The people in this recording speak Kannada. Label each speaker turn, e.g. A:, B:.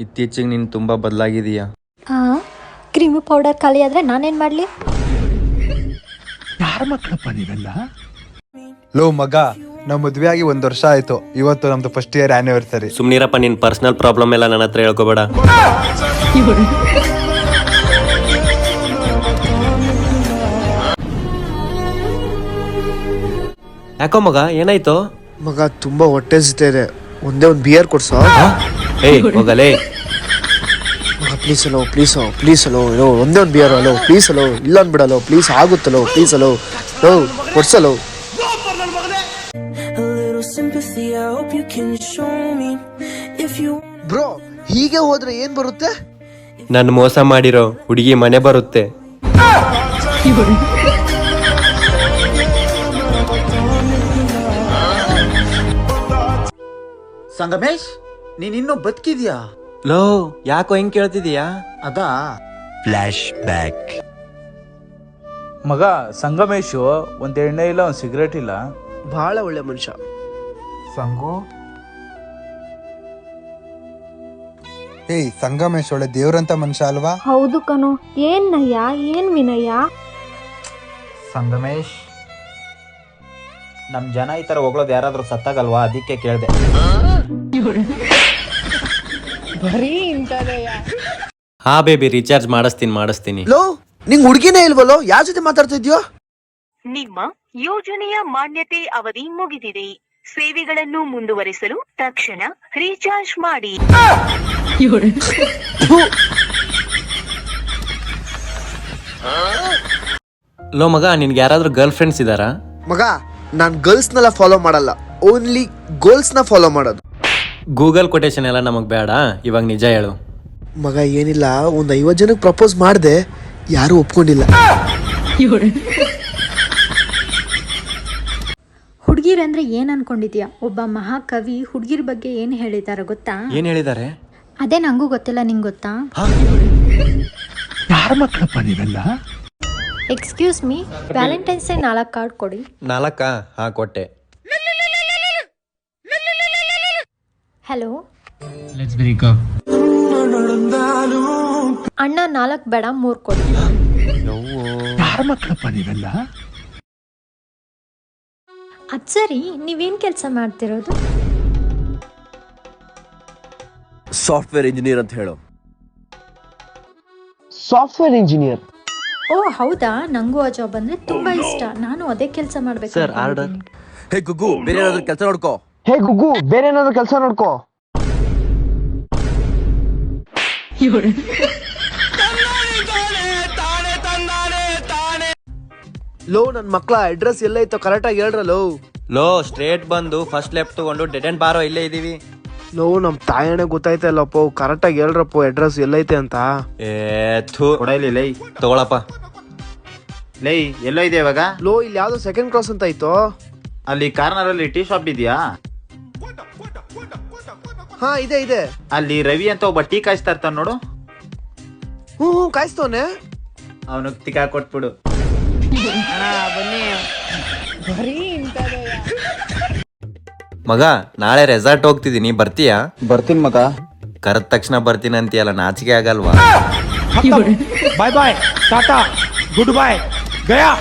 A: ಇತ್ತೀಚೆಗೆ ನೀನು ತುಂಬ ಬದಲಾಗಿದೀಯಾ.
B: ಕ್ರೀಮ್ ಪೌಡರ್ ಖಾಲಿ ಆದ್ರೆ ನಾನೇನ್ ಮಾಡ್ಲಿ?
C: ಯಾರ ಮಕ್ಕಳಪ್ಪ ನೀವೆಲ್ಲ?
D: ಲೋ ಮಗ, ನಾವು ಮದ್ವೆ ಆಗಿ 1 ವರ್ಷ ಆಯ್ತು. ಇವತ್ತು ನಮ್ದು ಫಸ್ಟ್ ಇಯರ್ ಆನಿವರ್ಸರಿ.
A: ಸುಮ್ನಿರಪ್ಪ, ನಿನ್ ಪರ್ಸನಲ್ ಪ್ರಾಬ್ಲಮ್ ಎಲ್ಲ ನನ್ನ ಹತ್ರ ಹೇಳ್ಕೋಬೇಡ. ಯಾಕೋ ಮಗ, ಏನಾಯ್ತು?
E: ಮಗ ತುಂಬಾ ಹೊಟ್ಟೆ ಹಸಿತಾ ಇದೆ, ಒಂದೇ ಒಂದು ಬಿಯರ್ ಕೊಡ್ಸೋ.
A: ಹೋಗಲೇ
E: ಪ್ಲೀಸ್ ಅಲೋ, ಪ್ಲೀಸ್ ಅಲೋ, ಒಂದೇ ಒಂದು ಬಿಯರ್ ಅಲೋ, ಪ್ಲೀಸ್ ಅಲೋ, ಇಲ್ಲ ಅಂದ್ಬಿಡಲೋ, ಪ್ಲೀಸ್ ಆಗುತ್ತಲೋ, ಪ್ಲೀಸ್ ಅಲೋ, ಕೊಡ್ಸಲೋ. ಬ್ರೋ, ಹೀಗೆ ಹೋದ್ರೆ ಏನ್ ಬರುತ್ತೆ?
A: ನನ್ ಮೋಸ ಮಾಡಿರೋ ಹುಡುಗಿ ಮನೆ ಬರುತ್ತೆ.
F: ಸಂಗಮೇಶ್, ನೀನಿನ್ನೂ ಬದುಕಿದ್ಯಾ?
A: ಲೋ, ಯಾಕೋ ಹಿಂಗ್ ಕೇಳ್ತಿದೀಯಾ?
F: ಅದಾ
C: ಫ್ಲಾಶ್ ಬ್ಯಾಕ್.
G: ಮಗ ಸಂಗಮೇಶು ಒಂದ್ ಎಣ್ಣೆ ಇಲ್ಲ, ಒಂದ್ ಸಿಗರೇಟ್ ಇಲ್ಲ.
E: ಬಹಳ ಒಳ್ಳೆ ಮನುಷ್ಯ.
D: ಸಂಗು, ಏಯ್ ಸಂಗಮೇಶ್ ಒಳ್ಳೆ ದೇವ್ರಂತ ಮನುಷ್ಯ ಅಲ್ವಾ?
B: ಹೌದು ಕಣೋ. ಏನ್ ನಯ್ಯ, ಏನ್ ವಿನಯ?
F: ಸಂಗಮೇಶ್, ನಮ್ ಜನ ಈ ತರ ಹೋಗ್ಳೋದು ಯಾರಾದ್ರೂ ಸತ್ತಾಗಲ್ವಾ, ಅದಕ್ಕೆ ಕೇಳ್ದೆ.
A: ಹಾ ಬೇಬಿ, ರೀಚಾರ್ಜ್ ಮಾಡಿಸ್ತೀನಿ.
E: ಲೋ, ನಿಂಗ್ ಹುಡುಗಿನೇ ಇಲ್ವಲ್ಲೋ, ಯಾರ ಜೊತೆ ಮಾತಾಡ್ತಾ ಇದ್ಯೋ?
H: ನಿಮ್ಮ ಯೋಜನೆಯ ಮಾನ್ಯತೆ ಅವಧಿ ಮುಗಿದಿದೆ. ಸೇವೆಗಳನ್ನು ಮುಂದುವರಿಸಲು ತಕ್ಷಣ ರೀಚಾರ್ಜ್ ಮಾಡಿ.
A: ಲೋ ಮಗ, ನಿನ್ಗೆ ಯಾರಾದ್ರೂ ಗರ್ಲ್ ಫ್ರೆಂಡ್ಸ್ ಇದಾರಾ?
E: ಮಗ, ನಾನ್ ಗರ್ಲ್ಸ್ನೆಲ್ಲ ಫಾಲೋ ಮಾಡಲ್ಲ, ಓನ್ಲಿ ಗೋಲ್ಸ್ ನ ಫಾಲೋ ಮಾಡೋದು.
A: ಗೂಗಲ್ ಕೊಟೇಶನ್ ಎಲ್ಲ ನಮಗ್ ಬೇಡ, ಇವಾಗ ನಿಜ ಹೇಳು.
E: ಮಗ ಏನಿಲ್ಲ, ಒಂದ್ 50 ಜನಕ್ಕೆ ಪ್ರಪೋಸ್ ಮಾಡ್ದೆ, ಯಾರು ಒಪ್ಕೊಂಡಿಲ್ಲ.
B: ಹುಡುಗಿರಂದ್ರೆ ಏನ್ ಅನ್ಕೊಂಡಿದ್ಯಾ? ಒಬ್ಬ ಮಹಾಕವಿ ಹುಡುಗಿರ್ ಬಗ್ಗೆ ಏನ್ ಹೇಳಿದಾರ ಗೊತ್ತಾ?
A: ಏನ್ ಹೇಳಿದ್ದಾರೆ?
B: ಅದೇ ನಂಗೂ ಗೊತ್ತಿಲ್ಲ, ನಿಂಗ್ ಗೊತ್ತಾ?
C: ಯಾರ ಮಕ್ಕಳಪ್ಪ ನೀವೆಲ್ಲ?
B: Excuse me, Valentine's day 4 card ಕೊಡಿ.
A: 4? ಹಾ, ಕೊಟ್ಟೆ.
B: ಹಲೋ, ಅಣ್ಣ 4 ಬೇಡ 3 ಕೊಡಿ.
C: ಯಾರ ಮಕ್ಕಳಪ್ಪ ನೀವೆಲ್ಲ?
B: ಅದ್ ಸರಿ, ನೀವೇನ್ ಕೆಲಸ ಮಾಡ್ತಿರೋದು?
E: ಸಾಫ್ಟ್ವೇರ್ ಇಂಜಿನಿಯರ್ ಅಂತ ಹೇಳು. Software engineer?
B: ಓ ಹೌದಾ, ನಂಗೂ ಆ ಜಾಬ್ ಅಂದ್ರೆ ತುಂಬಾ ಇಷ್ಟ. ನಾನು ಅದೇ ಕೆಲಸ ಮಾಡ್ಬೇಕು.
A: Sir, order.
E: ಹೇ ಗುಗ್ಗು, ಬೇರೆ ಏನಾದ್ರು ಕೆಲಸ ನೋಡ್ಕೋ. ಲೋ, ನನ್ ಮಕ್ಳ ಅಡ್ರೆಸ್ ಎಲ್ಲೈತೋ ಕರೆಕ್ಟ್ ಆಗಿ ಹೇಳ್ರಲ್ಲೋ.
A: ಲೋ, ಸ್ಟ್ರೇಟ್ ಬಂದು ಫಸ್ಟ್ ಲೆಫ್ಟ್ ತಗೊಂಡು ಡೆಡ್ ಅಂಡ್ ಬಾರೋ, ಇಲ್ಲೇ ಇದೀವಿ.
E: ಲೋ, ನಮ್ ತಾಯಣೆ ಗೊತ್ತಾಯ್ತಾ ಇಲ್ಲಪ್ಪ, ಕರೆಕ್ಟ್ ಆಗಿ ಹೇಳ್ರಪ್ಪ ಅಡ್ರೆಸ್ ಎಲ್ಲೈತೆ ಅಂತ.
F: ಕೊಡಲಿ ಲೈ,
A: ತಗೊಳಪ್ಪ.
F: ಲೈ ಎಲ್ಲೋ ಇದೆ ಇವಾಗ?
E: ಲೋ, ಇಲ್ಲಿ ಯಾವ್ದೋ ಸೆಕೆಂಡ್ ಕ್ರಾಸ್ ಅಂತ ಆಯ್ತು.
F: ಅಲ್ಲಿ ಕಾರ್ನರ್ ಅಲ್ಲಿ ಟೀ ಶಾಪ್ ಇದೆಯಾ?
E: ಹಾ, ಇದೆ.
F: ಅಲ್ಲಿ ರವಿ ಅಂತ ಒಬ್ಬ ಟೀ ಕಾಯಿಸ್ತಾ ಇರ್ತಾನ ನೋಡು.
E: ಹ್ಮ್, ಕಾಯಿಸ್ತವನೆ.
F: ಅವನು ತಿಕ್ಕಾ ಕೊಟ್ಬಿಡು.
A: ಮಗ, ನಾಳೆ ರೆಸಾರ್ಟ್ ಹೋಗ್ತಿದೀನಿ, ಬರ್ತೀಯಾ?
F: ಬರ್ತೀನಿ ಮಗ.
A: ಕರೆದ ತಕ್ಷಣ ಬರ್ತೀನಿ ಅಂತೀಯಲ್ಲ, ನಾಚಿಕೆ ಆಗಲ್ವಾ?
C: ಬಾಯ್ ಬಾಯ್, ಟಾಟಾ, ಗುಡ್ ಬಾಯ್, ಗಯಾ.